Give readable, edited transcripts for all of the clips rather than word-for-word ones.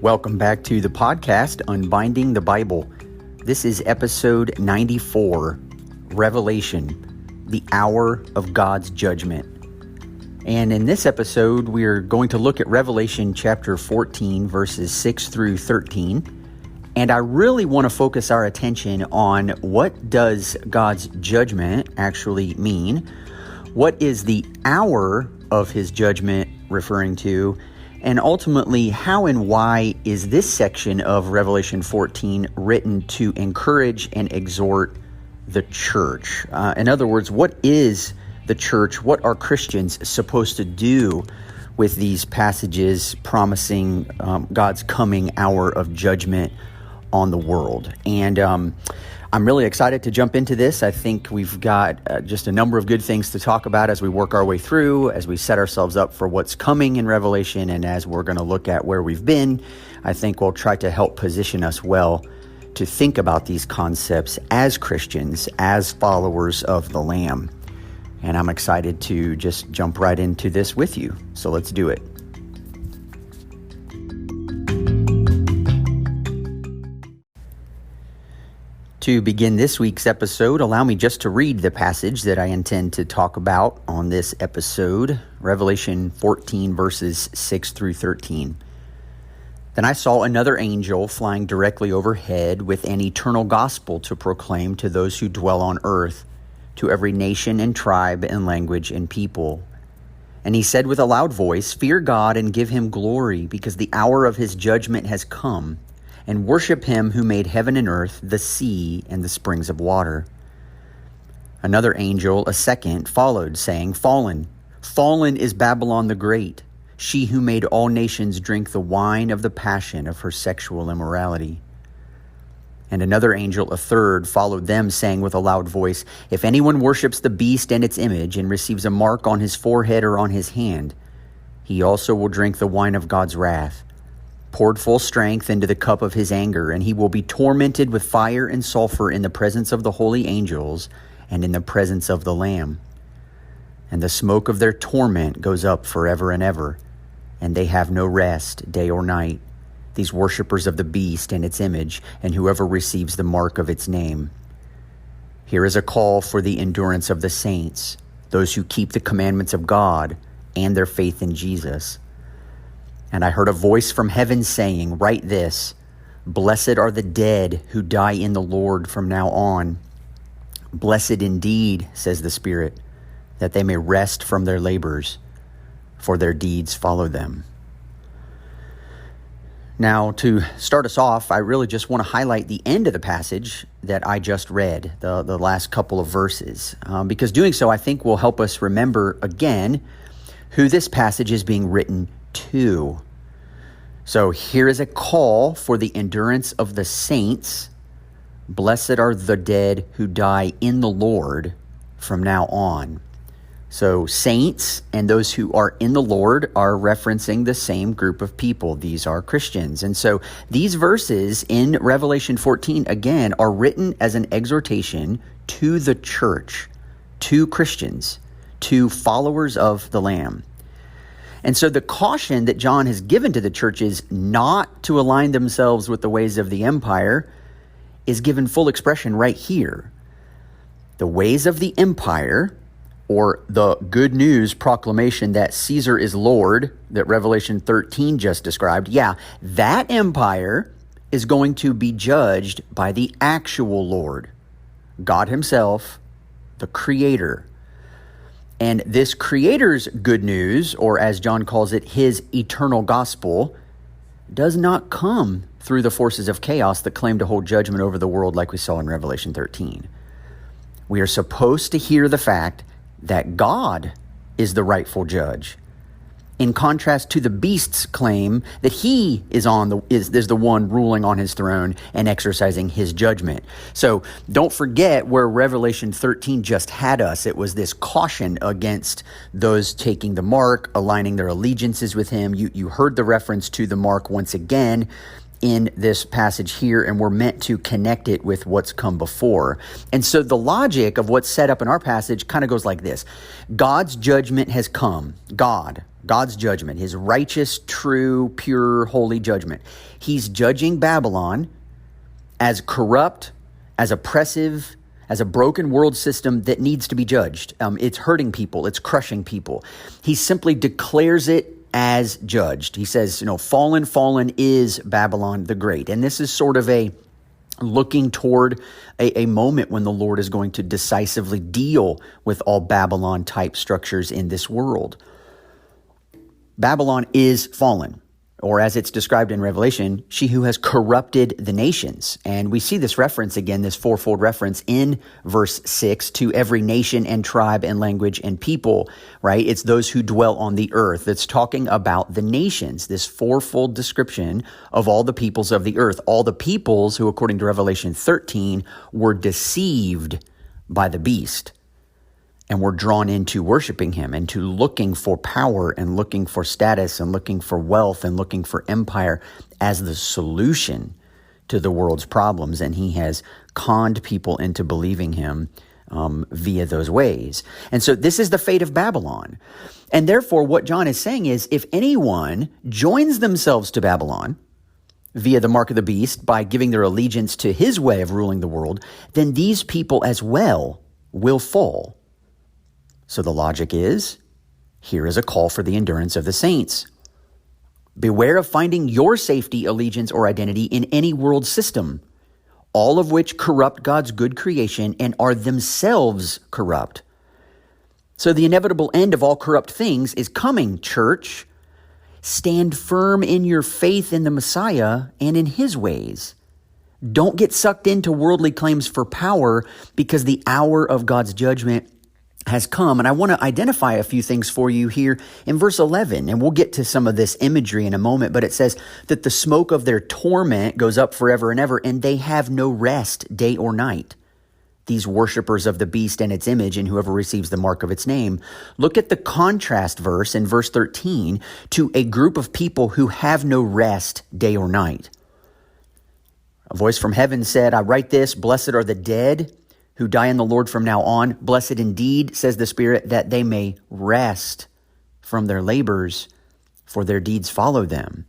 Welcome back to the podcast, Unbinding the Bible. This is episode 94, Revelation, the Hour of God's Judgment. And in this episode, we're going to look at Revelation chapter 14, verses 6 through 13. And I really want to focus our attention on what does God's judgment actually mean? What is the hour of his judgment referring to? And ultimately, how and why is this section of Revelation 14 written to encourage and exhort the church? In other words, what is the church? What are Christians supposed to do with these passages promising God's coming hour of judgment on the world? And I'm really excited to jump into this. I think we've got just a number of good things to talk about as we work our way through, as we set ourselves up for what's coming in Revelation, and as we're going to look at where we've been. I think we'll try to help position us well to think about these concepts as Christians, as followers of the Lamb. And I'm excited to just jump right into this with you. So let's do it. To begin this week's episode, allow me just to read the passage that I intend to talk about on this episode, Revelation 14, verses 6 through 13. Then I saw another angel flying directly overhead with an eternal gospel to proclaim to those who dwell on earth, to every nation and tribe and language and people. And he said with a loud voice, "Fear God and give him glory, because the hour of his judgment has come. And worship him who made heaven and earth, the sea, and the springs of water." Another angel, a second, followed, saying, "Fallen, fallen is Babylon the Great, she who made all nations drink the wine of the passion of her sexual immorality." And another angel, a third, followed them, saying with a loud voice, "If anyone worships the beast and its image, and receives a mark on his forehead or on his hand, he also will drink the wine of God's wrath, poured full strength into the cup of his anger, and he will be tormented with fire and sulfur in the presence of the holy angels and in the presence of the Lamb. And the smoke of their torment goes up forever and ever, and they have no rest day or night, these worshippers of the beast and its image, and whoever receives the mark of its name. Here is a call for the endurance of the saints, those who keep the commandments of God and their faith in Jesus. And I heard a voice from heaven saying, "Write this, blessed are the dead who die in the Lord from now on. Blessed indeed, says the Spirit, that they may rest from their labors, for their deeds follow them." Now, to start us off, I really just want to highlight the end of the passage that I just read, the last couple of verses, because doing so, I think, will help us remember again who this passage is being written to. So here is a call for the endurance of the saints. Blessed are the dead who die in the Lord from now on. So saints and those who are in the Lord are referencing the same group of people. These are Christians. And so these verses in Revelation 14, again, are written as an exhortation to the church, to Christians, to followers of the Lamb. And so the caution that John has given to the churches not to align themselves with the ways of the empire is given full expression right here. The ways of the empire, or the good news proclamation that Caesar is Lord, that Revelation 13 just described, that empire is going to be judged by the actual Lord, God himself, the Creator. And this Creator's good news, or as John calls it, his eternal gospel, does not come through the forces of chaos that claim to hold judgment over the world like we saw in Revelation 13. We are supposed to hear the fact that God is the rightful judge, in contrast to the beast's claim that he is the one ruling on his throne and exercising his judgment. So don't forget where Revelation 13 just had us. It was this caution against those taking the mark, aligning their allegiances with him. You heard the reference to the mark once again in this passage here, and we're meant to connect it with what's come before. And so the logic of what's set up in our passage kind of goes like this. God's judgment has come. God, God's judgment, his righteous, true, pure, holy judgment. He's judging Babylon as corrupt, as oppressive, as a broken world system that needs to be judged. It's hurting people. It's crushing people. He simply declares it as judged. He says, fallen is Babylon the Great. And this is sort of a looking toward a moment when the Lord is going to decisively deal with all Babylon-type structures in this world. Babylon is fallen, or as it's described in Revelation, she who has corrupted the nations. And we see this reference again, this fourfold reference in verse 6 to every nation and tribe and language and people, right? It's those who dwell on the earth. It's talking about the nations, this fourfold description of all the peoples of the earth, all the peoples who, according to Revelation 13, were deceived by the beast and were drawn into worshiping him and to looking for power and looking for status and looking for wealth and looking for empire as the solution to the world's problems. And he has conned people into believing him via those ways. And so this is the fate of Babylon. And therefore, what John is saying is, if anyone joins themselves to Babylon via the mark of the beast by giving their allegiance to his way of ruling the world, then these people as well will fall. So the logic is, here is a call for the endurance of the saints. Beware of finding your safety, allegiance, or identity in any world system, all of which corrupt God's good creation and are themselves corrupt. So the inevitable end of all corrupt things is coming, church. Stand firm in your faith in the Messiah and in his ways. Don't get sucked into worldly claims for power, because the hour of God's judgment has come. And I want to identify a few things for you here in verse 11, and we'll get to some of this imagery in a moment, but it says that the smoke of their torment goes up forever and ever, and they have no rest day or night. These worshipers of the beast and its image, and whoever receives the mark of its name. Look at the contrast verse in verse 13 to a group of people who have no rest day or night. A voice from heaven said, I write this, blessed are the dead who die in the Lord from now on. Blessed indeed, says the Spirit, that they may rest from their labors, for their deeds follow them.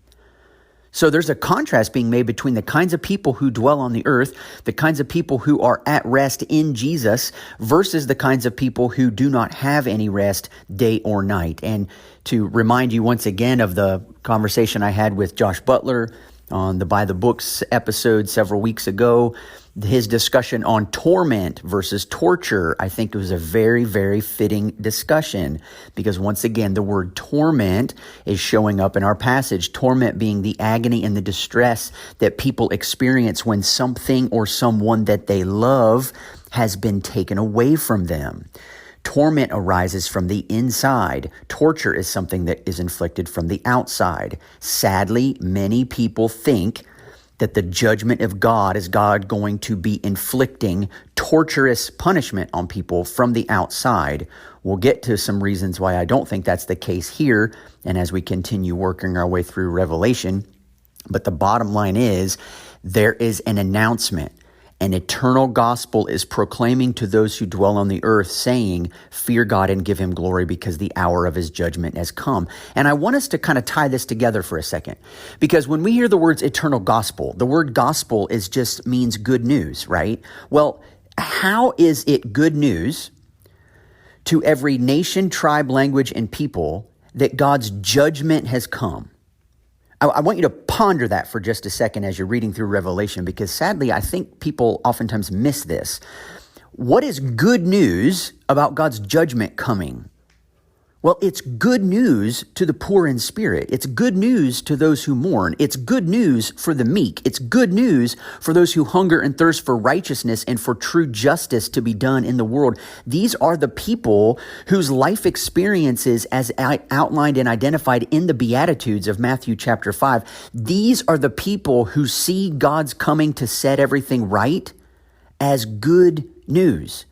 So there's a contrast being made between the kinds of people who dwell on the earth, the kinds of people who are at rest in Jesus, versus the kinds of people who do not have any rest day or night. And to remind you once again of the conversation I had with Josh Butler on the By the Books episode several weeks ago, his discussion on torment versus torture, I think it was a very, very fitting discussion, because once again, the word torment is showing up in our passage, torment being the agony and the distress that people experience when something or someone that they love has been taken away from them. Torment arises from the inside. Torture is something that is inflicted from the outside. Sadly, many people think that the judgment of God is God going to be inflicting torturous punishment on people from the outside. We'll get to some reasons why I don't think that's the case here, and as we continue working our way through Revelation. But the bottom line is, there is an announcement. An eternal gospel is proclaiming to those who dwell on the earth, saying, fear God and give him glory, because the hour of his judgment has come. And I want us to kind of tie this together for a second, because when we hear the words eternal gospel, the word gospel just means good news, right? Well, how is it good news to every nation, tribe, language, and people that God's judgment has come? I want you to ponder that for just a second as you're reading through Revelation, because sadly, I think people oftentimes miss this. What is good news about God's judgment coming? Well, it's good news to the poor in spirit. It's good news to those who mourn. It's good news for the meek. It's good news for those who hunger and thirst for righteousness and for true justice to be done in the world. These are the people whose life experiences, as outlined and identified in the Beatitudes of Matthew chapter 5, these are the people who see God's coming to set everything right as good news.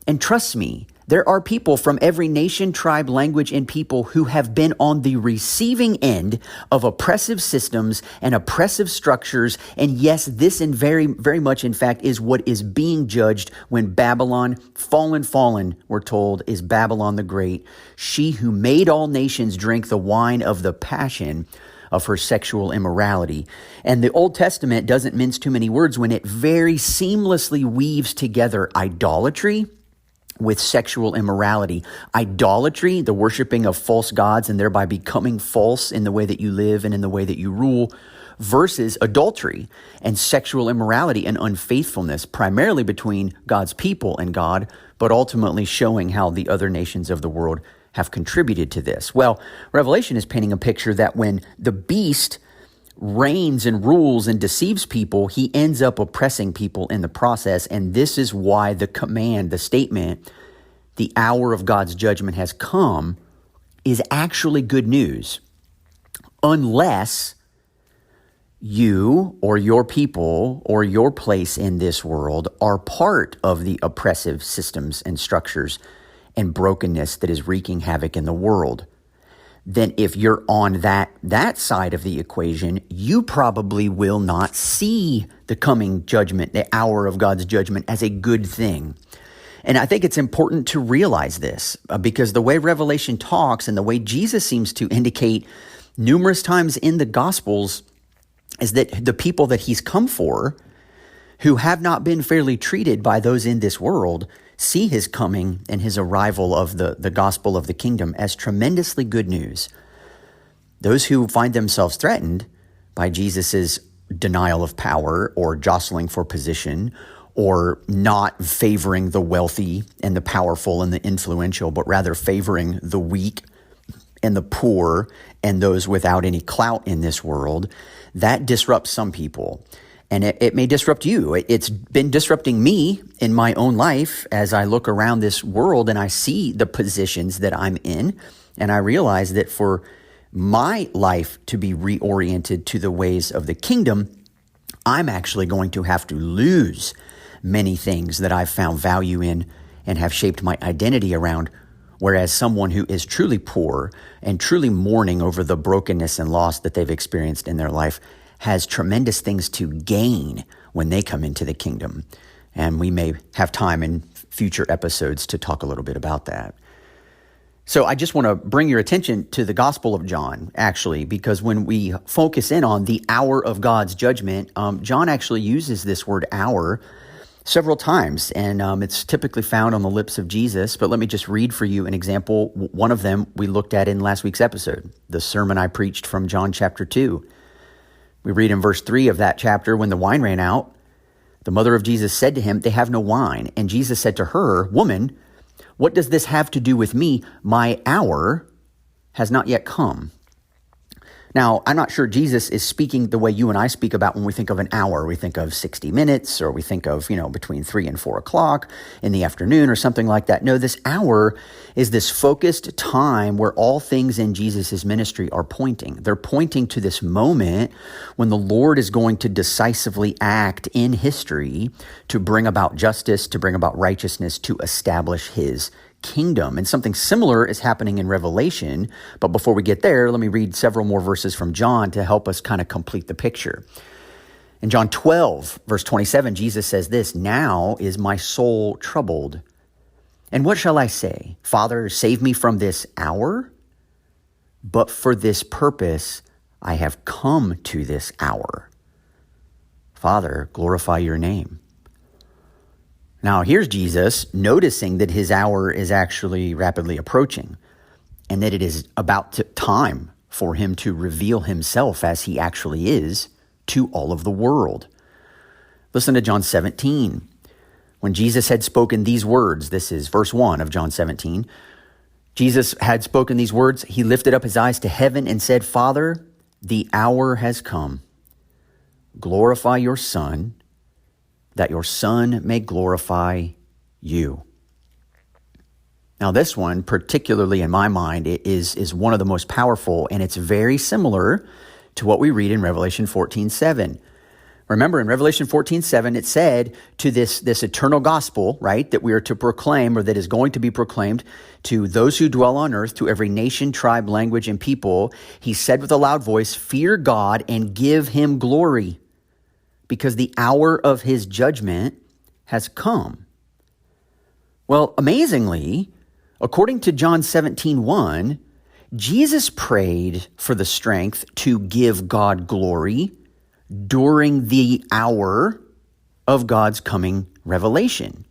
And trust me, There are people from every nation, tribe, language, and people who have been on the receiving end of oppressive systems and oppressive structures. And yes, this in very, very much, in fact, is what is being judged when Babylon, fallen, we're told, is Babylon the Great. She who made all nations drink the wine of the passion of her sexual immorality. And the Old Testament doesn't mince too many words when it very seamlessly weaves together idolatry with sexual immorality. Idolatry, the worshiping of false gods and thereby becoming false in the way that you live and in the way that you rule, versus adultery and sexual immorality and unfaithfulness, primarily between God's people and God, but ultimately showing how the other nations of the world have contributed to this. Well, Revelation is painting a picture that when the beast reigns and rules and deceives people, he ends up oppressing people in the process. And this is why the command, the statement, the hour of God's judgment has come, is actually good news. Unless you or your people or your place in this world are part of the oppressive systems and structures and brokenness that is wreaking havoc in the world. Then if you're on that side of the equation, you probably will not see the coming judgment, the hour of God's judgment, as a good thing. And I think it's important to realize this because the way Revelation talks and the way Jesus seems to indicate numerous times in the Gospels is that the people that he's come for, who have not been fairly treated by those in this world, see his coming and his arrival of the gospel of the kingdom as tremendously good news. Those who find themselves threatened by Jesus's denial of power or jostling for position or not favoring the wealthy and the powerful and the influential, but rather favoring the weak and the poor and those without any clout in this world, that disrupts some people. And it may disrupt you. It's been disrupting me in my own life as I look around this world and I see the positions that I'm in. And I realize that for my life to be reoriented to the ways of the kingdom, I'm actually going to have to lose many things that I've found value in and have shaped my identity around. Whereas someone who is truly poor and truly mourning over the brokenness and loss that they've experienced in their life has tremendous things to gain when they come into the kingdom. And we may have time in future episodes to talk a little bit about that. So I just want to bring your attention to the Gospel of John, actually, because when we focus in on the hour of God's judgment, John actually uses this word hour several times, and it's typically found on the lips of Jesus. But let me just read for you an example. One of them we looked at in last week's episode, the sermon I preached from John chapter 2. We read in verse 3 of that chapter, when the wine ran out, the mother of Jesus said to him, "They have no wine." And Jesus said to her, "Woman, what does this have to do with me? My hour has not yet come." Now, I'm not sure Jesus is speaking the way you and I speak about when we think of an hour. We think of 60 minutes, or we think of, between 3 and 4 o'clock in the afternoon or something like that. No, this hour is this focused time where all things in Jesus' ministry are pointing. They're pointing to this moment when the Lord is going to decisively act in history to bring about justice, to bring about righteousness, to establish his kingdom. And something similar is happening in Revelation. But before we get there, let me read several more verses from John to help us kind of complete the picture. In John 12, verse 27, Jesus says this, "Now is my soul troubled. And what shall I say? Father, save me from this hour? But for this purpose I have come to this hour. Father, glorify your name." Now, here's Jesus noticing that his hour is actually rapidly approaching and that it is about time for him to reveal himself as he actually is to all of the world. Listen to John 17. When Jesus had spoken these words, this is verse 1 of John 17, Jesus had spoken these words, he lifted up his eyes to heaven and said, "Father, the hour has come. Glorify your Son, that your Son may glorify you." Now, this one, particularly in my mind, is one of the most powerful, and it's very similar to what we read in Revelation 14:7, Remember in Revelation 14:7, it said to this eternal gospel, right, that we are to proclaim, or that is going to be proclaimed to those who dwell on earth, to every nation, tribe, language, and people. He said with a loud voice, "Fear God and give him glory, because the hour of his judgment has come." Well, amazingly, according to John 17:1, Jesus prayed for the strength to give God glory during the hour of God's coming revelation.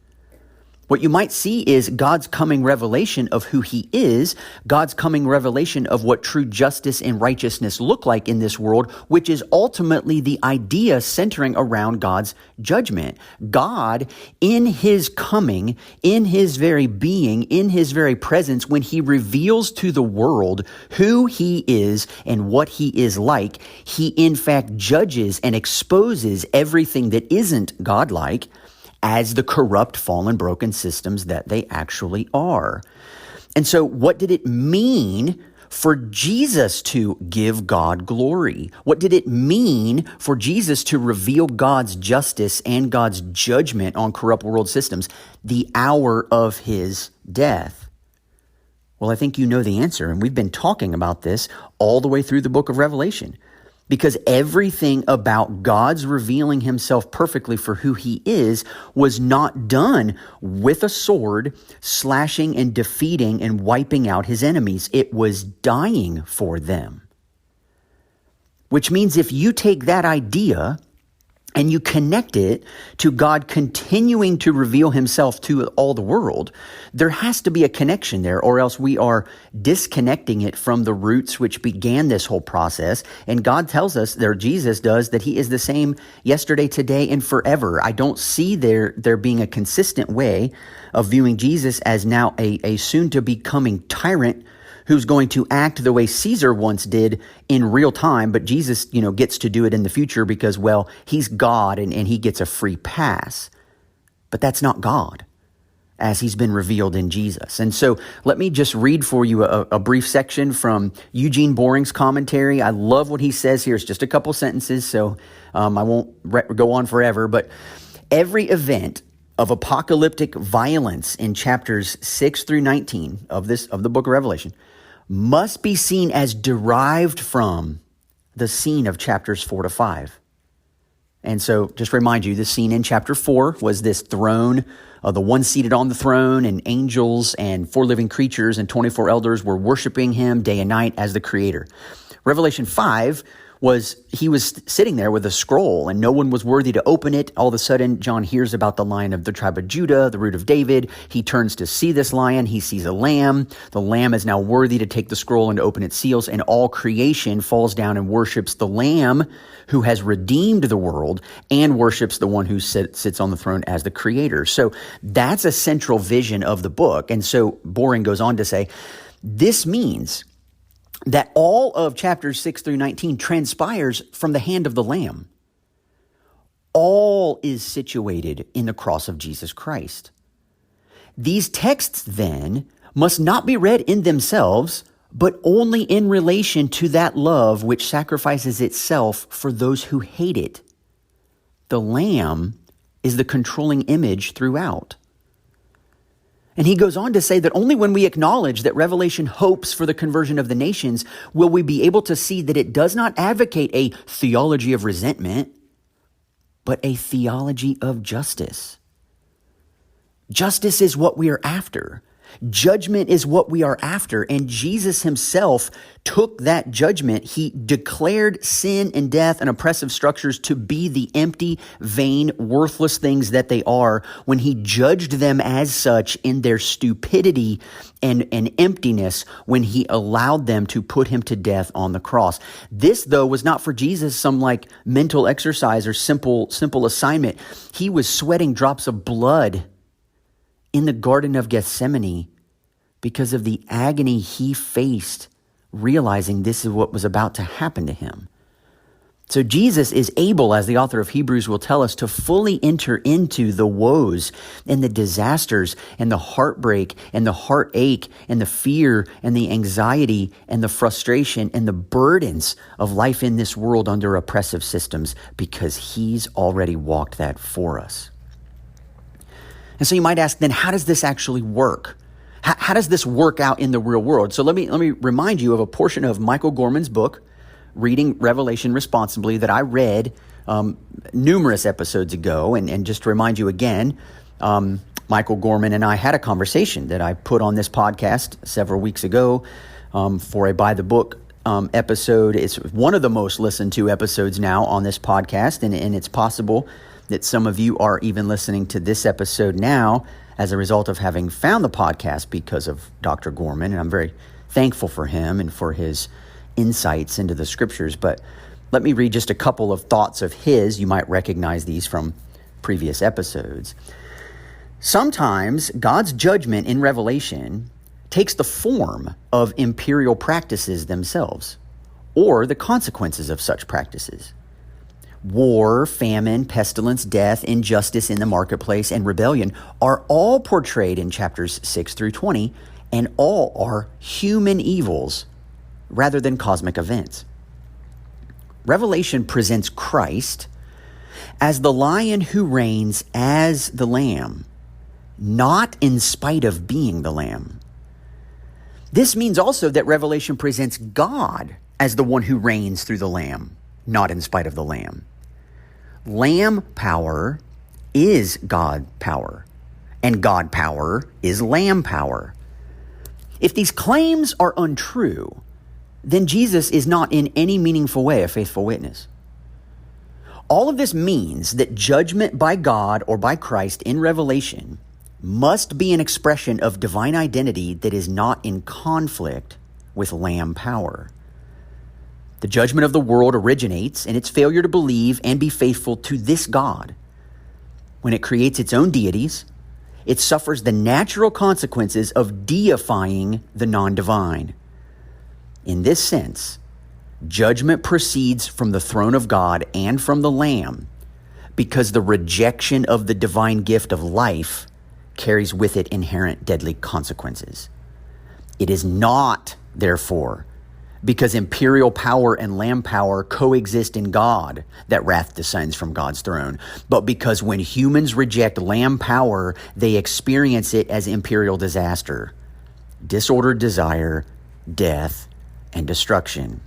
What you might see is God's coming revelation of who he is, God's coming revelation of what true justice and righteousness look like in this world, which is ultimately the idea centering around God's judgment. God, in his coming, in his very being, in his very presence, when he reveals to the world who he is and what he is like, he in fact judges and exposes everything that isn't godlike as the corrupt, fallen, broken systems that they actually are. And so what did it mean for Jesus to give God glory? What did it mean for Jesus to reveal God's justice and God's judgment on corrupt world systems, the hour of his death? Well, I think you know the answer, and we've been talking about this all the way through the book of Revelation. Because everything about God's revealing himself perfectly for who he is was not done with a sword, slashing and defeating and wiping out his enemies. It was dying for them. Which means if you take that idea and you connect it to God continuing to reveal himself to all the world, there has to be a connection there, or else we are disconnecting it from the roots which began this whole process. And God tells us, there Jesus does, that he is the same yesterday, today, and forever. I don't see there being a consistent way of viewing Jesus as now a soon-to-be coming tyrant who's going to act the way Caesar once did in real time, but Jesus, gets to do it in the future because, well, he's God and he gets a free pass. But that's not God, as he's been revealed in Jesus. And so let me just read for you a brief section from Eugene Boring's commentary. I love what he says here. It's just a couple sentences, so I won't go on forever. But every event of apocalyptic violence in chapters 6 through 19 of the book of Revelation must be seen as derived from the scene of chapters 4 to 5. And so just remind you, the scene in chapter 4 was this throne, the one seated on the throne, and angels and 4 living creatures and 24 elders were worshiping him day and night as the creator. Revelation 5 was he was sitting there with a scroll and no one was worthy to open it. All of a sudden, John hears about the Lion of the tribe of Judah, the root of David. He turns to see this lion. He sees a lamb. The lamb is now worthy to take the scroll and to open its seals, and all creation falls down and worships the Lamb who has redeemed the world and worships the one who sits on the throne as the creator. So that's a central vision of the book. And so Boring goes on to say, this means that all of chapters 6 through 19 transpires from the hand of the Lamb. All is situated in the cross of Jesus Christ. These texts then must not be read in themselves, but only in relation to that love which sacrifices itself for those who hate it. The Lamb is the controlling image throughout. And he goes on to say that only when we acknowledge that Revelation hopes for the conversion of the nations will we be able to see that it does not advocate a theology of resentment, but a theology of justice. Justice is what we are after. Judgment is what we are after. And Jesus himself took that judgment. He declared sin and death and oppressive structures to be the empty, vain, worthless things that they are when he judged them as such in their stupidity and emptiness when he allowed them to put him to death on the cross. This, though, was not for Jesus some like mental exercise or simple assignment. He was sweating drops of blood in the Garden of Gethsemane because of the agony he faced, realizing this is what was about to happen to him. So Jesus is able, as the author of Hebrews will tell us, to fully enter into the woes and the disasters and the heartbreak and the heartache and the fear and the anxiety and the frustration and the burdens of life in this world under oppressive systems, because he's already walked that for us. And so you might ask, then how does this actually work? How does this work out in the real world? So let me remind you of a portion of Michael Gorman's book, Reading Revelation Responsibly, that I read numerous episodes ago. And just to remind you again, Michael Gorman and I had a conversation that I put on this podcast several weeks ago for a By the Book episode. It's one of the most listened to episodes now on this podcast, and it's possible that some of you are even listening to this episode now as a result of having found the podcast because of Dr. Gorman, and I'm very thankful for him and for his insights into the scriptures. But let me read just a couple of thoughts of his. You might recognize these from previous episodes. Sometimes God's judgment in Revelation takes the form of imperial practices themselves, or the consequences of such practices. War, famine, pestilence, death, injustice in the marketplace, and rebellion are all portrayed in chapters 6 through 20, and all are human evils rather than cosmic events. Revelation presents Christ as the lion who reigns as the lamb, not in spite of being the lamb. This means also that Revelation presents God as the one who reigns through the lamb, not in spite of the lamb. Lamb power is God power, and God power is lamb power. If these claims are untrue, then Jesus is not in any meaningful way a faithful witness. All of this means that judgment by God or by Christ in Revelation must be an expression of divine identity that is not in conflict with lamb power. The judgment of the world originates in its failure to believe and be faithful to this God. When it creates its own deities, it suffers the natural consequences of deifying the non-divine. In this sense, judgment proceeds from the throne of God and from the Lamb, because the rejection of the divine gift of life carries with it inherent deadly consequences. It is not, therefore, because imperial power and lamb power coexist in God that wrath descends from God's throne, but because when humans reject lamb power, they experience it as imperial disaster, disordered desire, death, and destruction.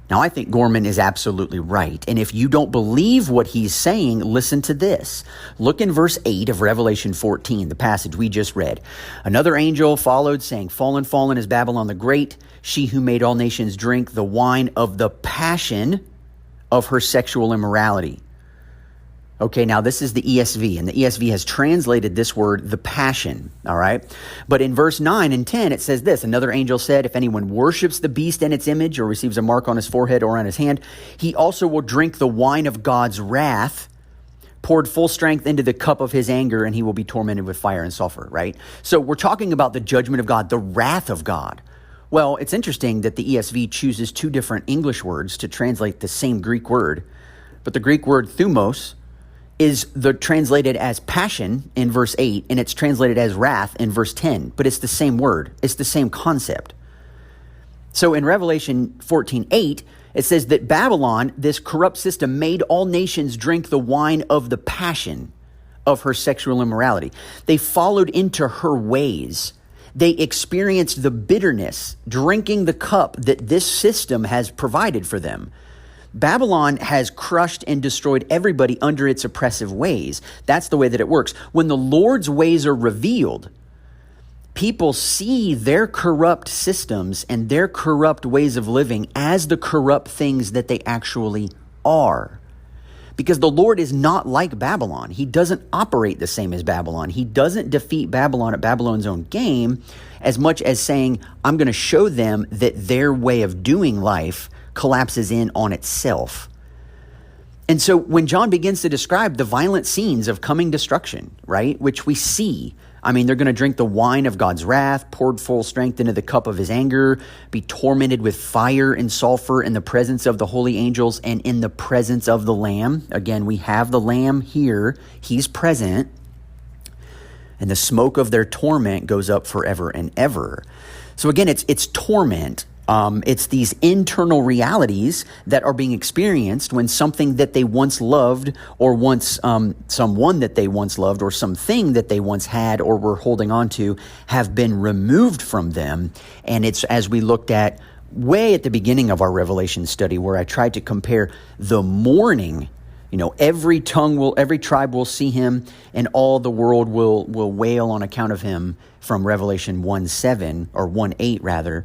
Now, I think Gorman is absolutely right. And if you don't believe what he's saying, listen to this. Look in verse 8 of Revelation 14, the passage we just read. Another angel followed, saying, "Fallen, fallen is Babylon the Great, she who made all nations drink the wine of the passion of her sexual immorality." Okay, now this is the ESV, and the ESV has translated this word, the passion, all right? But in verse 9 and 10, it says this: "Another angel said, if anyone worships the beast and its image or receives a mark on his forehead or on his hand, he also will drink the wine of God's wrath, poured full strength into the cup of his anger, and he will be tormented with fire and sulfur," right? So we're talking about the judgment of God, the wrath of God. Well, it's interesting that the ESV chooses two different English words to translate the same Greek word, but the Greek word thumos is translated as passion in verse 8, and it's translated as wrath in verse 10, but it's the same word. It's the same concept. So in Revelation 14:8, it says that Babylon, this corrupt system, made all nations drink the wine of the passion of her sexual immorality. They followed into her ways. They experienced the bitterness, drinking the cup that this system has provided for them. Babylon has crushed and destroyed everybody under its oppressive ways. That's the way that it works. When the Lord's ways are revealed, people see their corrupt systems and their corrupt ways of living as the corrupt things that they actually are. Because the Lord is not like Babylon. He doesn't operate the same as Babylon. He doesn't defeat Babylon at Babylon's own game as much as saying, I'm going to show them that their way of doing life collapses in on itself. And so when John begins to describe the violent scenes of coming destruction, right, which we see I mean, they're going to drink the wine of God's wrath, poured full strength into the cup of his anger, be tormented with fire and sulfur in the presence of the holy angels and in the presence of the Lamb. Again, we have the Lamb here. He's present. And the smoke of their torment goes up forever and ever. So again, it's torment. It's these internal realities that are being experienced when something that they once loved, or someone that they once loved, or something that they once had or were holding on to have been removed from them. And it's, as we looked at way at the beginning of our Revelation study, where I tried to compare the mourning. Every tribe will see him, and all the world will wail on account of him, from Revelation 1:7 or 1:8 rather.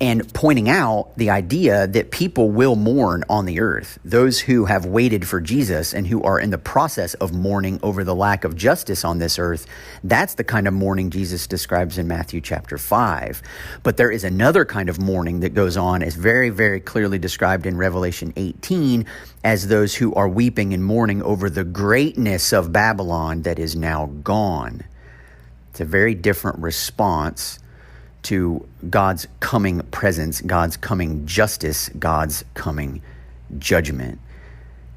And pointing out the idea that people will mourn on the earth. Those who have waited for Jesus and who are in the process of mourning over the lack of justice on this earth, that's the kind of mourning Jesus describes in Matthew chapter 5. But there is another kind of mourning that goes on, as very, very clearly described in Revelation 18, as those who are weeping and mourning over the greatness of Babylon that is now gone. It's a very different response to God's coming presence, God's coming justice, God's coming judgment.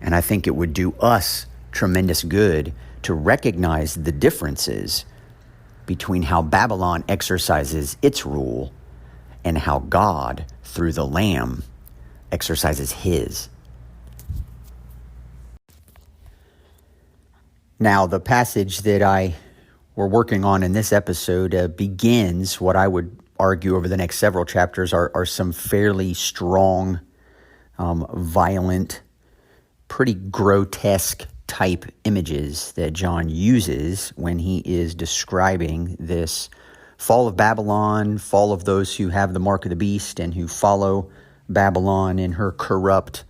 And I think it would do us tremendous good to recognize the differences between how Babylon exercises its rule and how God, through the Lamb, exercises his. Now, the passage that we're working on in this episode begins what I would argue over the next several chapters are some fairly strong, violent, pretty grotesque type images that John uses when he is describing this fall of Babylon, fall of those who have the mark of the beast and who follow Babylon in her corrupt,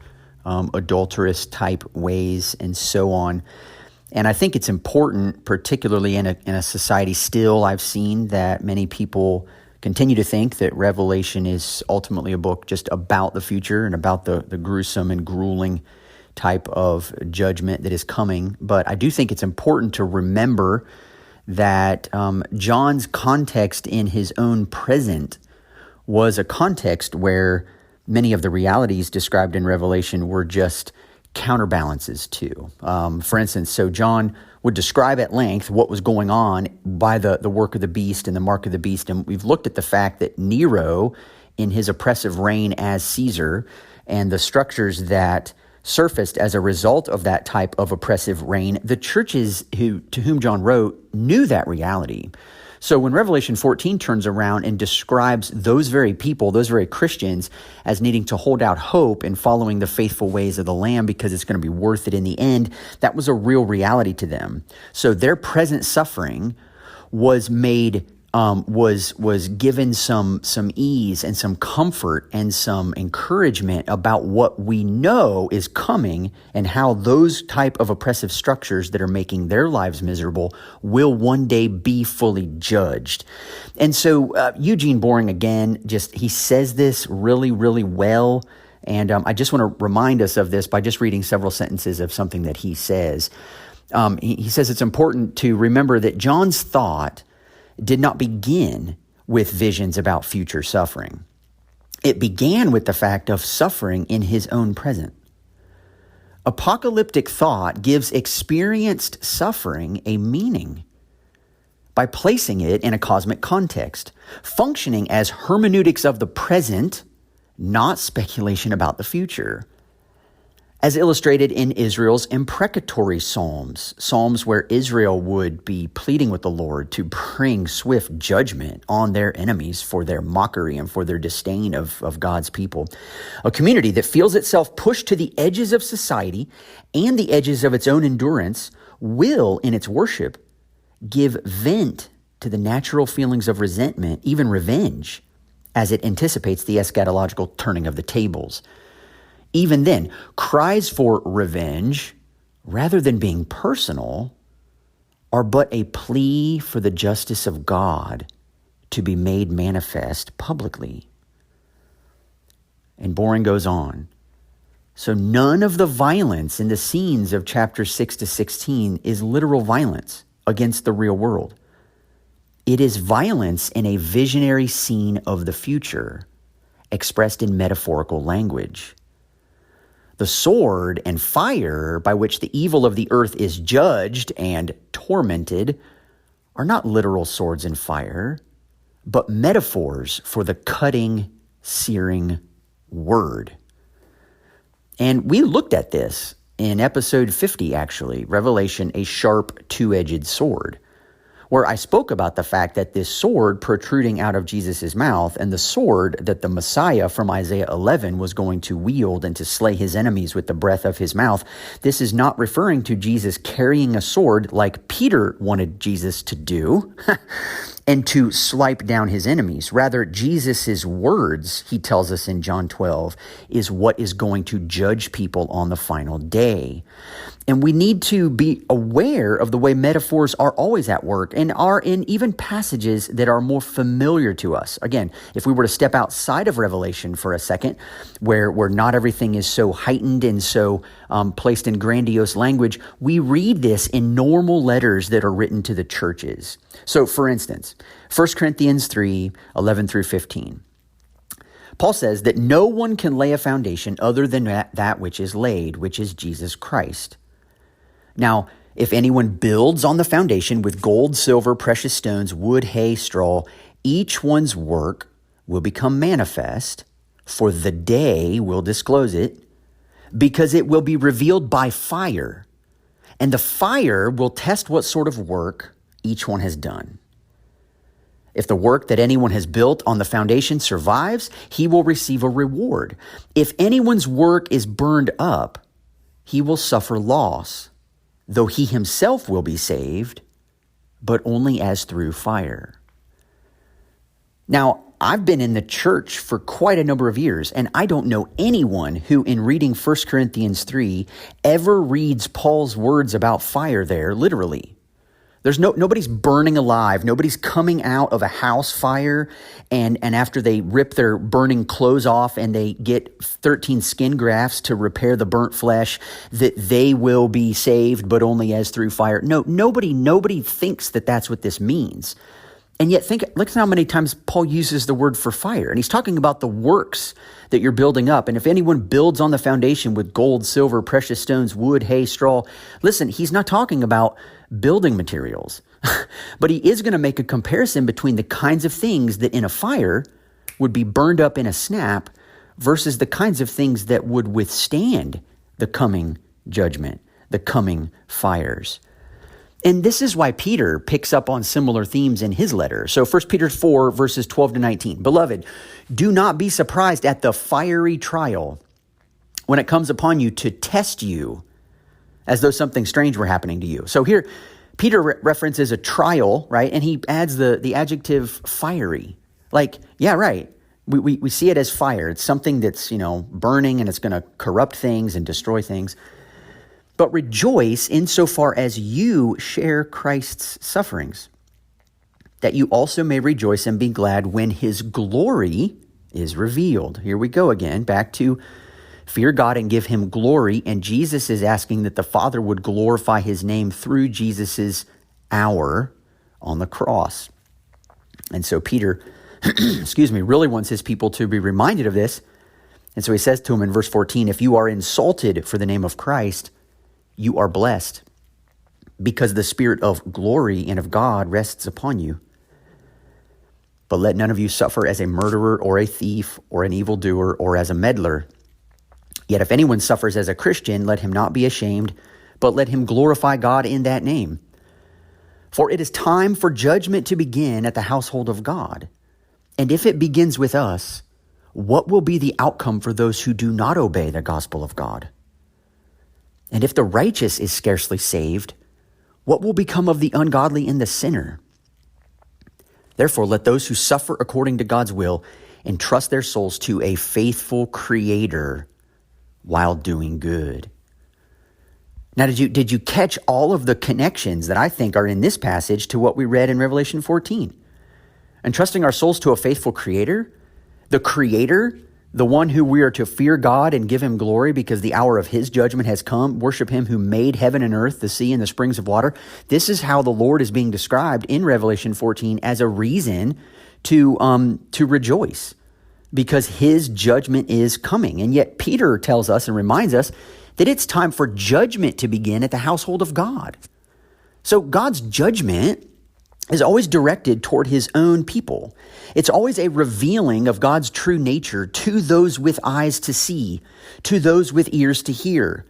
adulterous type ways and so on. And I think it's important, particularly in a society still, I've seen that many people continue to think that Revelation is ultimately a book just about the future and about the gruesome and grueling type of judgment that is coming. But I do think it's important to remember that John's context in his own present was a context where many of the realities described in Revelation were just counterbalances to. For instance, so John would describe at length what was going on by the work of the beast and the mark of the beast. And we've looked at the fact that Nero, in his oppressive reign as Caesar, and the structures that surfaced as a result of that type of oppressive reign, the churches to whom John wrote knew that reality. So when Revelation 14 turns around and describes those very people, those very Christians, as needing to hold out hope and following the faithful ways of the Lamb because it's going to be worth it in the end, that was a real reality to them. So their present suffering was made was given some ease and some comfort and some encouragement about what we know is coming and how those type of oppressive structures that are making their lives miserable will one day be fully judged. And so Eugene Boring, again, he says this really, really well. And I just want to remind us of this by just reading several sentences of something that he says. He says it's important to remember that John's thought did not begin with visions about future suffering. It began with the fact of suffering in his own present. Apocalyptic thought gives experienced suffering a meaning by placing it in a cosmic context, functioning as hermeneutics of the present, not speculation about the future. As illustrated in Israel's imprecatory psalms where Israel would be pleading with the Lord to bring swift judgment on their enemies for their mockery and for their disdain of God's people. A community that feels itself pushed to the edges of society and the edges of its own endurance will, in its worship, give vent to the natural feelings of resentment, even revenge, as it anticipates the eschatological turning of the tables. Even then, cries for revenge, rather than being personal, are but a plea for the justice of God to be made manifest publicly. And Boring goes on. So none of the violence in the scenes of chapters 6 to 16 is literal violence against the real world. It is violence in a visionary scene of the future, expressed in metaphorical language. The sword and fire by which the evil of the earth is judged and tormented are not literal swords and fire, but metaphors for the cutting, searing word. And we looked at this in episode 50, actually, Revelation, a sharp two-edged sword, where I spoke about the fact that this sword protruding out of Jesus' mouth and the sword that the Messiah from Isaiah 11 was going to wield and to slay his enemies with the breath of his mouth, this is not referring to Jesus carrying a sword like Peter wanted Jesus to do and to swipe down his enemies. Rather, Jesus' words, he tells us in John 12, is what is going to judge people on the final day. And we need to be aware of the way metaphors are always at work and are in even passages that are more familiar to us. Again, if we were to step outside of Revelation for a second, where not everything is so heightened and so placed in grandiose language, we read this in normal letters that are written to the churches. So, for instance, 1 Corinthians 3, 11 through 15. Paul says that no one can lay a foundation other than that which is laid, which is Jesus Christ. Now, if anyone builds on the foundation with gold, silver, precious stones, wood, hay, straw, each one's work will become manifest, for the day will disclose it, because it will be revealed by fire, and the fire will test what sort of work each one has done. If the work that anyone has built on the foundation survives, he will receive a reward. If anyone's work is burned up, he will suffer loss, though he himself will be saved, but only as through fire. Now, I've been in the church for quite a number of years, and I don't know anyone who, in reading 1 Corinthians 3, ever reads Paul's words about fire there literally. There's nobody's burning alive. Nobody's coming out of a house fire and after they rip their burning clothes off and they get 13 skin grafts to repair the burnt flesh, that they will be saved, but only as through fire. No, nobody thinks that that's what this means. And yet look how many times Paul uses the word for fire. And he's talking about the works that you're building up. And if anyone builds on the foundation with gold, silver, precious stones, wood, hay, straw, listen, he's not talking about building materials. But he is going to make a comparison between the kinds of things that in a fire would be burned up in a snap versus the kinds of things that would withstand the coming judgment, the coming fires. And this is why Peter picks up on similar themes in his letter. So 1 Peter 4, verses 12 to 19. Beloved, do not be surprised at the fiery trial when it comes upon you to test you as though something strange were happening to you. So here, Peter references a trial, right? And he adds the adjective fiery. Like, yeah, right. We see it as fire. It's something that's, burning and it's going to corrupt things and destroy things. But rejoice insofar as you share Christ's sufferings, that you also may rejoice and be glad when his glory is revealed. Here we go again, back to fear God and give him glory. And Jesus is asking that the Father would glorify his name through Jesus's hour on the cross. And so Peter, really wants his people to be reminded of this. And so he says to him in verse 14, if you are insulted for the name of Christ, you are blessed, because the Spirit of glory and of God rests upon you. But let none of you suffer as a murderer or a thief or an evildoer or as a meddler. Yet if anyone suffers as a Christian, let him not be ashamed, but let him glorify God in that name. For it is time for judgment to begin at the household of God. And if it begins with us, what will be the outcome for those who do not obey the gospel of God? And if the righteous is scarcely saved, what will become of the ungodly and the sinner? Therefore, let those who suffer according to God's will entrust their souls to a faithful Creator while doing good. Now, did you catch all of the connections that I think are in this passage to what we read in Revelation 14? Entrusting our souls to a faithful Creator, the Creator the one who we are to fear God and give him glory because the hour of his judgment has come. Worship him who made heaven and earth, the sea and the springs of water. This is how the Lord is being described in Revelation 14 as a reason to rejoice, because his judgment is coming. And yet Peter tells us and reminds us that it's time for judgment to begin at the household of God. So God's judgment is always directed toward his own people. It's always a revealing of God's true nature to those with eyes to see, to those with ears to hear.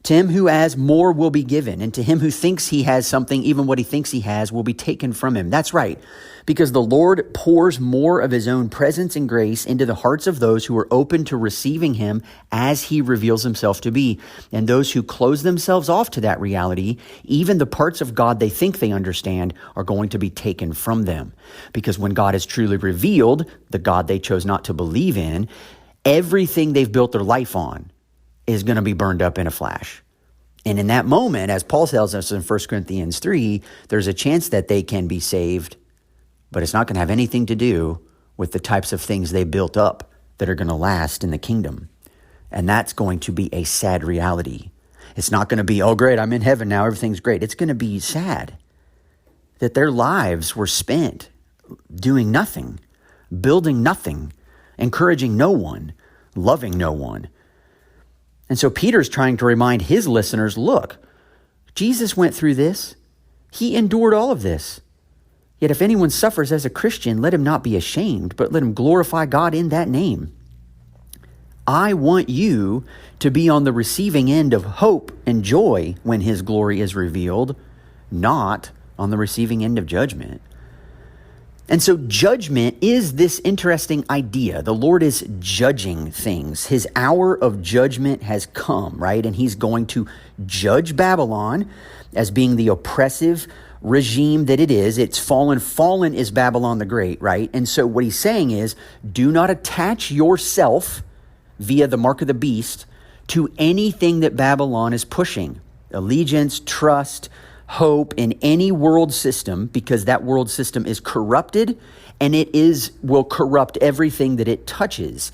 To him who has, more will be given, and to him who thinks he has something, even what he thinks he has will be taken from him. That's right, because the Lord pours more of his own presence and grace into the hearts of those who are open to receiving him as he reveals himself to be. And those who close themselves off to that reality, even the parts of God they think they understand, are going to be taken from them. Because when God is truly revealed, the God they chose not to believe in, everything they've built their life on is going to be burned up in a flash. And in that moment, as Paul tells us in 1 Corinthians 3, there's a chance that they can be saved, but it's not going to have anything to do with the types of things they built up that are going to last in the kingdom. And that's going to be a sad reality. It's not going to be, oh great, I'm in heaven now, everything's great. It's going to be sad that their lives were spent doing nothing, building nothing, encouraging no one, loving no one. And so Peter's trying to remind his listeners, look, Jesus went through this. He endured all of this. Yet if anyone suffers as a Christian, let him not be ashamed, but let him glorify God in that name. I want you to be on the receiving end of hope and joy when his glory is revealed, not on the receiving end of judgment. And so judgment is this interesting idea. The Lord is judging things. His hour of judgment has come, right? And he's going to judge Babylon as being the oppressive regime that it is. It's fallen. Fallen is Babylon the Great, right? And so what he's saying is, do not attach yourself via the mark of the beast to anything that Babylon is pushing. Allegiance, trust, hope in any world system, because that world system is corrupted and will corrupt everything that it touches.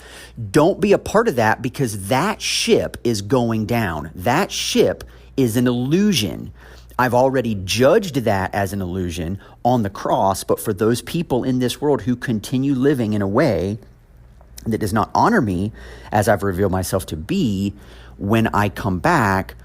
Don't be a part of that, because that ship is going down. That ship is an illusion. I've already judged that as an illusion on the cross, but for those people in this world who continue living in a way that does not honor me as I've revealed myself to be, when I come back,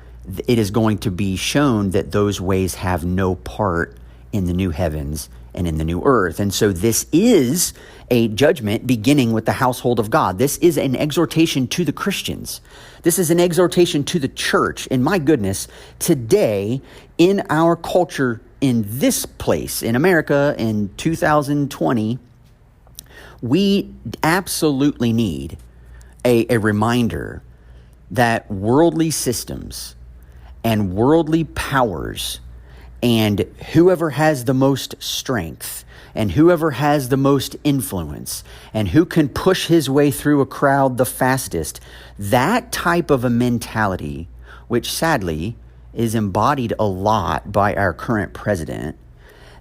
it is going to be shown that those ways have no part in the new heavens and in the new earth. And so this is a judgment beginning with the household of God. This is an exhortation to the Christians. This is an exhortation to the church. And my goodness, today in our culture, in this place, in America in 2020, we absolutely need a reminder that worldly systems and worldly powers and whoever has the most strength and whoever has the most influence and who can push his way through a crowd the fastest, that type of a mentality, which sadly is embodied a lot by our current president,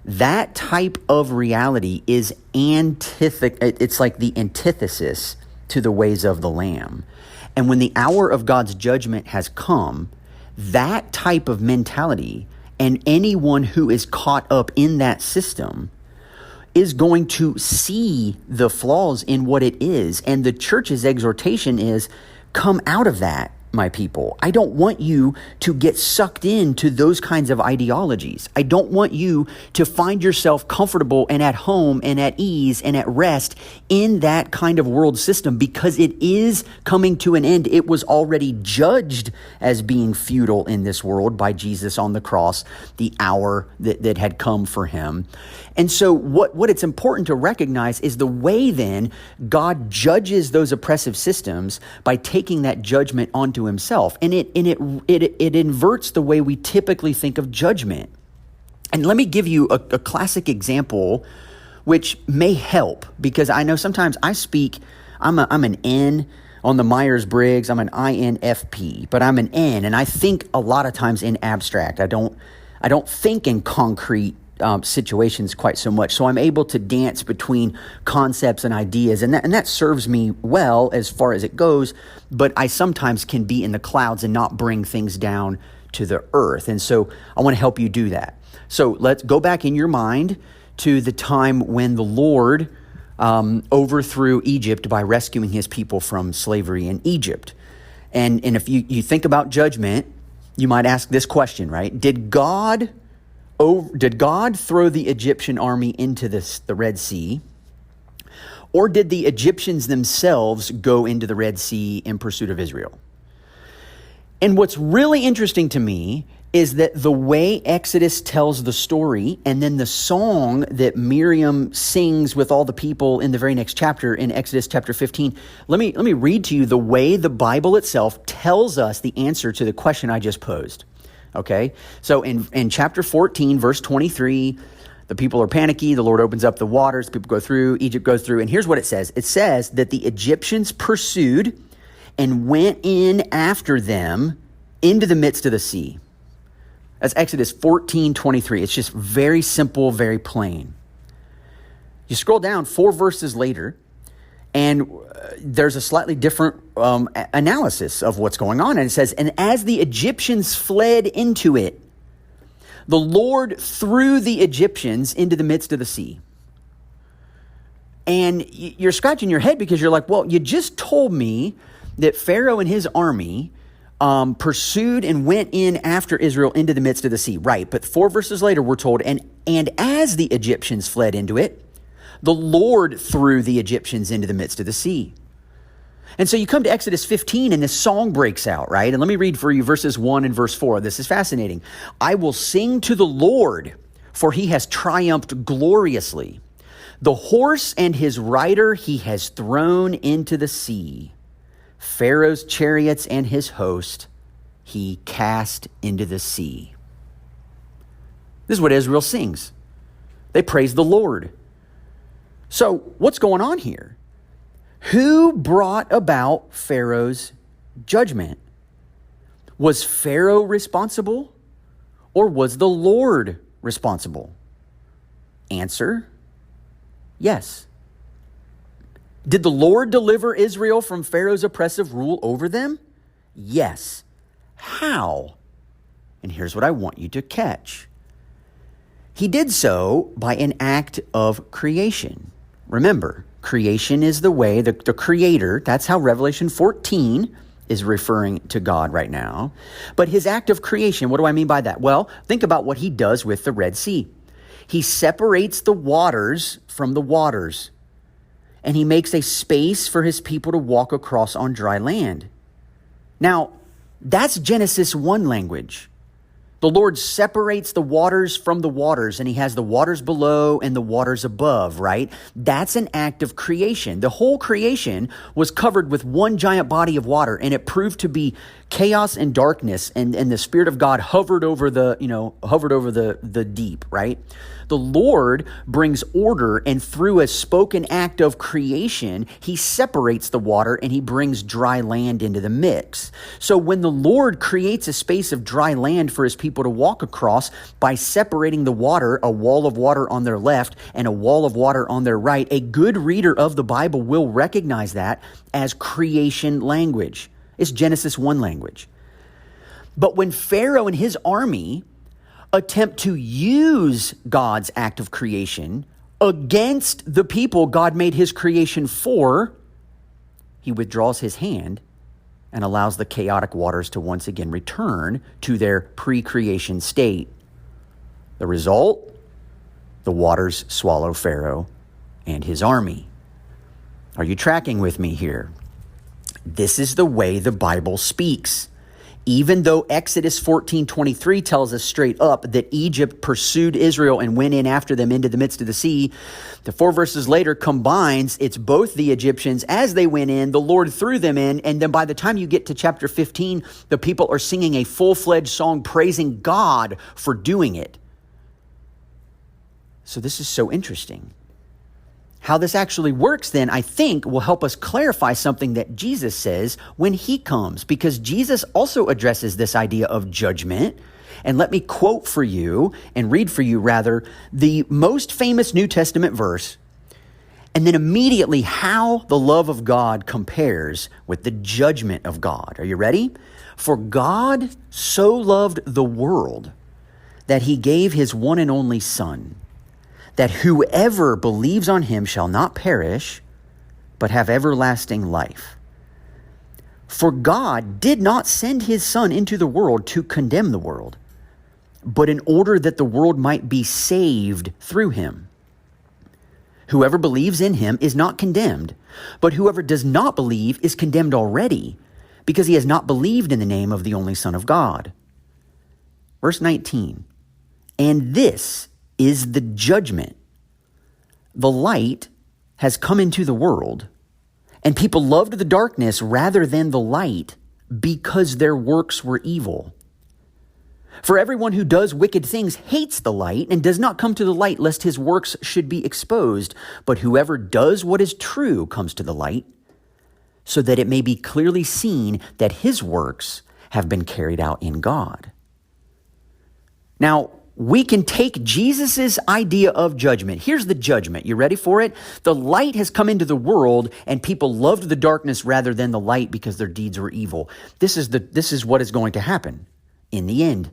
that type of reality is it's like the antithesis to the ways of the Lamb. And when the hour of God's judgment has come, that type of mentality and anyone who is caught up in that system is going to see the flaws in what it is. And the church's exhortation is, come out of that, my people. I don't want you to get sucked into those kinds of ideologies. I don't want you to find yourself comfortable and at home and at ease and at rest in that kind of world system, because it is coming to an end. It was already judged as being futile in this world by Jesus on the cross, the hour that had come for him. And so what it's important to recognize is the way then God judges those oppressive systems by taking that judgment onto himself. And it inverts the way we typically think of judgment. And let me give you a classic example which may help, because I know sometimes I speak, I'm an N on the Myers-Briggs, I'm an INFP, but I'm an N, and I think a lot of times in abstract. I don't think in concrete situations quite so much. So I'm able to dance between concepts and ideas, and that serves me well as far as it goes, but I sometimes can be in the clouds and not bring things down to the earth. And so I want to help you do that. So let's go back in your mind to the time when the Lord overthrew Egypt by rescuing his people from slavery in Egypt. And if you think about judgment, you might ask this question, right? Did God throw the Egyptian army into the Red Sea, or did the Egyptians themselves go into the Red Sea in pursuit of Israel? And what's really interesting to me is that the way Exodus tells the story, and then the song that Miriam sings with all the people in the very next chapter, in Exodus chapter 15, let me read to you the way the Bible itself tells us the answer to the question I just posed. Okay, so in chapter 14, verse 23, the people are panicky. The Lord opens up the waters. People go through. Egypt goes through. And here's what it says. It says that the Egyptians pursued and went in after them into the midst of the sea. That's Exodus 14:23. It's just very simple, very plain. You scroll down 4 verses later, and there's a slightly different analysis of what's going on. And it says, and as the Egyptians fled into it, the Lord threw the Egyptians into the midst of the sea. And you're scratching your head because you're like, well, you just told me that Pharaoh and his army pursued and went in after Israel into the midst of the sea. Right, but 4 verses later, we're told, and as the Egyptians fled into it, the Lord threw the Egyptians into the midst of the sea. And so you come to Exodus 15 and this song breaks out, right? And let me read for you verses 1 and verse 4. This is fascinating. I will sing to the Lord, for he has triumphed gloriously. The horse and his rider he has thrown into the sea. Pharaoh's chariots and his host he cast into the sea. This is what Israel sings. They praise the Lord. So what's going on here? Who brought about Pharaoh's judgment? Was Pharaoh responsible, or was the Lord responsible? Answer, yes. Did the Lord deliver Israel from Pharaoh's oppressive rule over them? Yes. How? And here's what I want you to catch. He did so by an act of creation. Remember, creation is the way, the creator, that's how Revelation 14 is referring to God right now. But his act of creation, what do I mean by that? Well, think about what he does with the Red Sea. He separates the waters from the waters, and he makes a space for his people to walk across on dry land. Now, that's Genesis 1 language. The Lord separates the waters from the waters, and he has the waters below and the waters above, right? That's an act of creation. The whole creation was covered with one giant body of water, and it proved to be chaos and darkness, and the Spirit of God hovered over the deep, right? The Lord brings order, and through a spoken act of creation, he separates the water and he brings dry land into the mix. So when the Lord creates a space of dry land for his people to walk across by separating the water, a wall of water on their left and a wall of water on their right, a good reader of the Bible will recognize that as creation language. It's Genesis 1 language. But when Pharaoh and his army attempt to use God's act of creation against the people God made his creation for, he withdraws his hand and allows the chaotic waters to once again return to their pre-creation state. The result? The waters swallow Pharaoh and his army. Are you tracking with me here? This is the way the Bible speaks. Even though Exodus 14:23 tells us straight up that Egypt pursued Israel and went in after them into the midst of the sea, the 4 verses later combines, it's both the Egyptians as they went in, the Lord threw them in, and then by the time you get to chapter 15, the people are singing a full-fledged song praising God for doing it. So this is so interesting. How this actually works then, I think, will help us clarify something that Jesus says when he comes, because Jesus also addresses this idea of judgment And let me quote for you and read for you rather the most famous New Testament verse, and then immediately how the love of God compares with the judgment of God. Are you ready? For God so loved the world that he gave his one and only Son, that whoever believes on him shall not perish, but have everlasting life. For God did not send his Son into the world to condemn the world, but in order that the world might be saved through him. Whoever believes in him is not condemned, but whoever does not believe is condemned already, because he has not believed in the name of the only Son of God. Verse 19, and this is the judgment. The light has come into the world, and people loved the darkness rather than the light because their works were evil. For everyone who does wicked things hates the light and does not come to the light lest his works should be exposed. But whoever does what is true comes to the light, so that it may be clearly seen that his works have been carried out in God. Now, we can take Jesus's idea of judgment. Here's the judgment. You ready for it? The light has come into the world, and people loved the darkness rather than the light because their deeds were evil. This is what is going to happen in the end.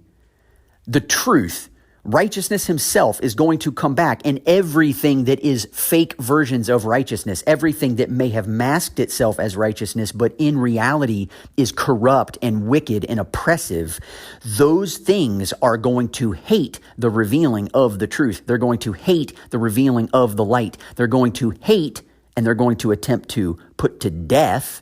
The truth, righteousness himself, is going to come back, and everything that is fake versions of righteousness, everything that may have masked itself as righteousness, but in reality is corrupt and wicked and oppressive, those things are going to hate the revealing of the truth. They're going to hate the revealing of the light. They're going to hate, and they're going to attempt to put to death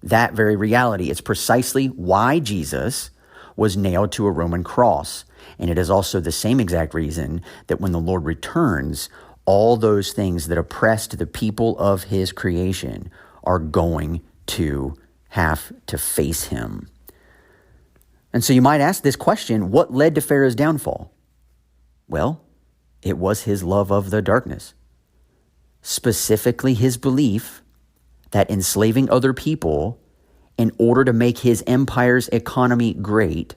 that very reality. It's precisely why Jesus was nailed to a Roman cross. And it is also the same exact reason that when the Lord returns, all those things that oppressed the people of his creation are going to have to face him. And so you might ask this question, what led to Pharaoh's downfall? Well, it was his love of the darkness. Specifically his belief that enslaving other people in order to make his empire's economy great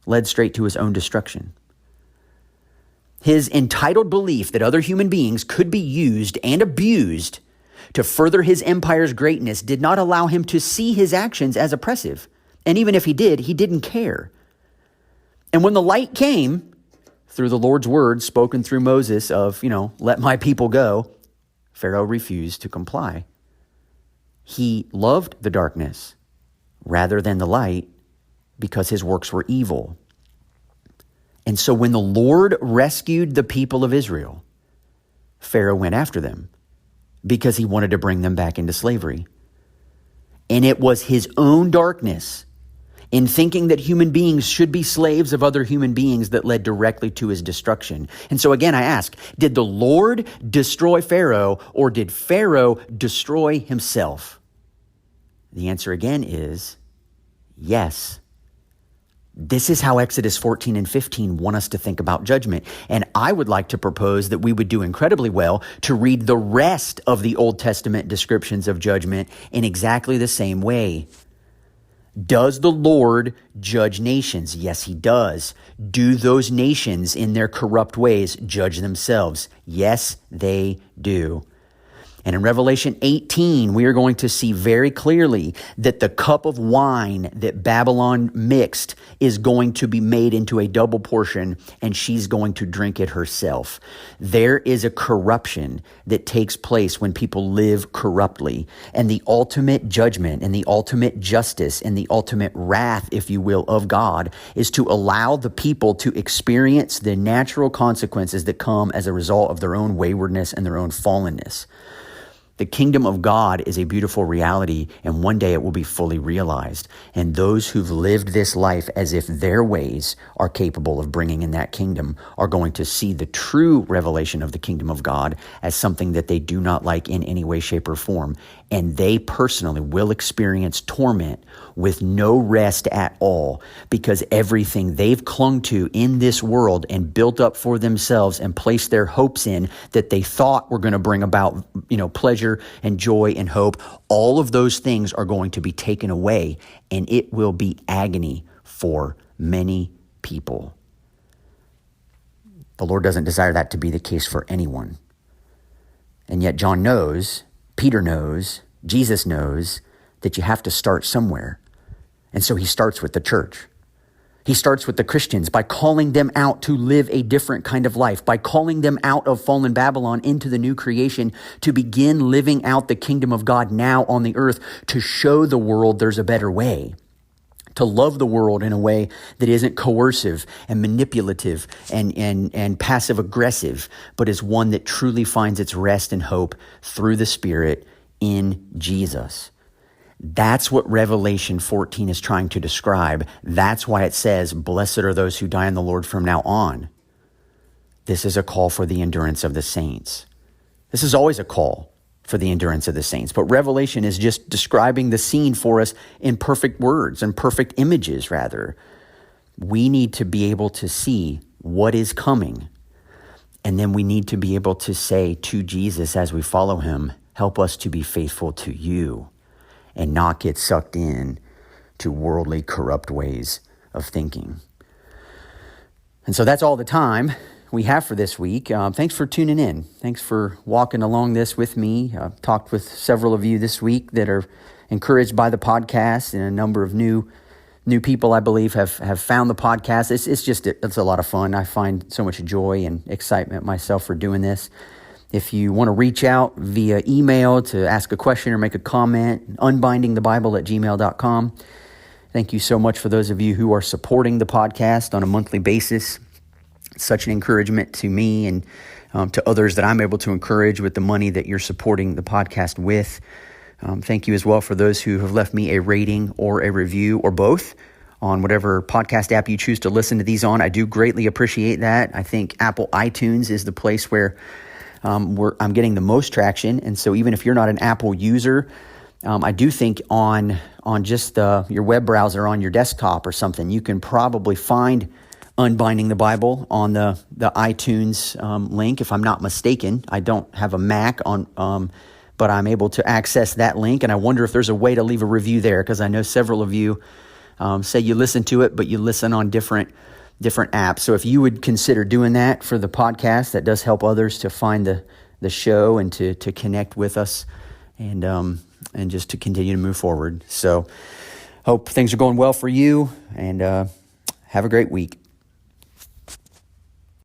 led straight to his own destruction. His entitled belief that other human beings could be used and abused to further his empire's greatness did not allow him to see his actions as oppressive. And even if he did, he didn't care. And when the light came through the Lord's word spoken through Moses of, let my people go, Pharaoh refused to comply. He loved the darkness rather than the light because his works were evil. And so when the Lord rescued the people of Israel, Pharaoh went after them because he wanted to bring them back into slavery. And it was his own darkness in thinking that human beings should be slaves of other human beings that led directly to his destruction. And so again, I ask, did the Lord destroy Pharaoh, or did Pharaoh destroy himself? The answer again is yes. This is how Exodus 14 and 15 want us to think about judgment. And I would like to propose that we would do incredibly well to read the rest of the Old Testament descriptions of judgment in exactly the same way. Does the Lord judge nations? Yes, he does. Do those nations in their corrupt ways judge themselves? Yes, they do. And in Revelation 18, we are going to see very clearly that the cup of wine that Babylon mixed is going to be made into a double portion, and she's going to drink it herself. There is a corruption that takes place when people live corruptly, and the ultimate judgment and the ultimate justice and the ultimate wrath, if you will, of God is to allow the people to experience the natural consequences that come as a result of their own waywardness and their own fallenness. The kingdom of God is a beautiful reality, and one day it will be fully realized. And those who've lived this life as if their ways are capable of bringing in that kingdom are going to see the true revelation of the kingdom of God as something that they do not like in any way, shape, or form. And they personally will experience torment with no rest at all, because everything they've clung to in this world and built up for themselves and placed their hopes in that they thought were going to bring about, pleasure and joy and hope, all of those things are going to be taken away, and it will be agony for many people. The Lord doesn't desire that to be the case for anyone. And yet John knows, Peter knows, Jesus knows that you have to start somewhere. And so he starts with the church. He starts with the Christians by calling them out to live a different kind of life, by calling them out of fallen Babylon into the new creation to begin living out the kingdom of God now on the earth, to show the world there's a better way, to love the world in a way that isn't coercive and manipulative and passive aggressive, but is one that truly finds its rest and hope through the Spirit in Jesus. That's what Revelation 14 is trying to describe. That's why it says, blessed are those who die in the Lord from now on. This is a call for the endurance of the saints. This is always a call for the endurance of the saints. But Revelation is just describing the scene for us in perfect words and perfect images, rather. We need to be able to see what is coming. And then we need to be able to say to Jesus as we follow him, help us to be faithful to you, and not get sucked in to worldly, corrupt ways of thinking. And so that's all the time we have for this week. Thanks for tuning in. Thanks for walking along this with me. I've talked with several of you this week that are encouraged by the podcast, and a number of new people, I believe, have found the podcast. It's a lot of fun. I find so much joy and excitement myself for doing this. If you want to reach out via email to ask a question or make a comment, unbindingthebible@gmail.com. Thank you so much for those of you who are supporting the podcast on a monthly basis. It's such an encouragement to me and to others that I'm able to encourage with the money that you're supporting the podcast with. Thank you as well for those who have left me a rating or a review or both on whatever podcast app you choose to listen to these on. I do greatly appreciate that. I think Apple iTunes is the place where I'm getting the most traction. And so even if you're not an Apple user, I do think on just your web browser on your desktop or something, you can probably find Unbinding the Bible on the iTunes link. If I'm not mistaken, I don't have a Mac but I'm able to access that link. And I wonder if there's a way to leave a review there, because I know several of you say you listen to it, but you listen on different apps. So if you would consider doing that for the podcast, that does help others to find the show and to connect with us and just to continue to move forward. So hope things are going well for you, and have a great week.